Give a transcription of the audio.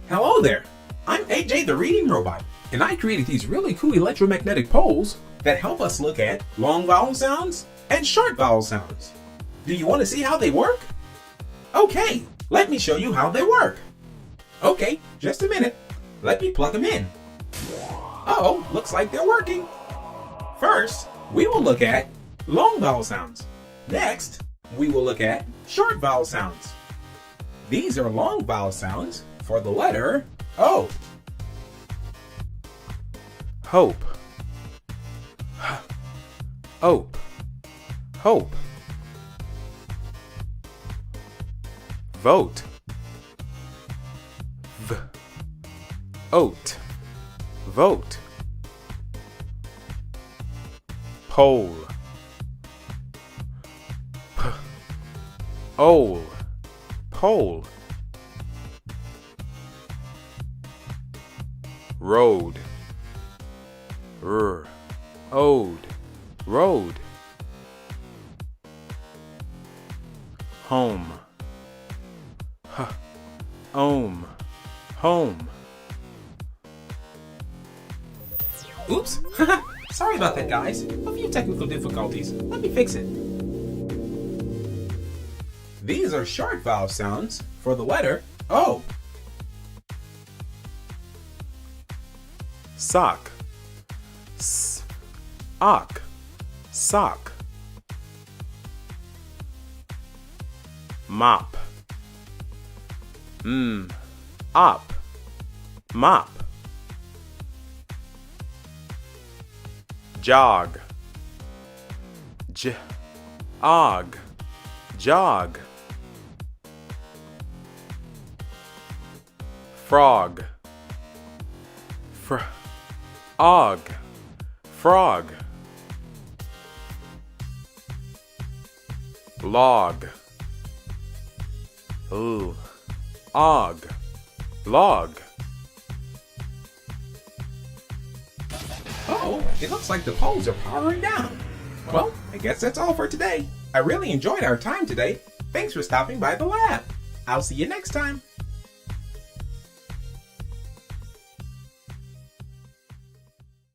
Hello there, I'm AJ the Reading Robot, and I created these really cool electromagnetic poles that help us look at long vowel sounds and short vowel sounds. Do you want to see how they work? Okay, let me show you how they work. Okay, just a minute. Let me plug them in. Uh-oh, looks like they're working. First, we will look at long vowel sounds. Next, we will look at short vowel sounds. These are long vowel sounds for the letter O. Hope. Ope. Hope. Vote. Oat. Vote. Pole. Ole. Pole. Road. Ode. Road. Home. Home. Oops, sorry about that, guys. A few technical difficulties. Let me fix it. These are short vowel sounds for the letter O. Sock. Ock. Sock. Mop. Op. Mop. Jog. Og. Jog. Frog. Og. Frog. Log. Og. Log. Uh-oh, it looks like the poles are powering down. Well, I guess that's all for today. I really enjoyed our time today. Thanks for stopping by the lab. I'll see you next time.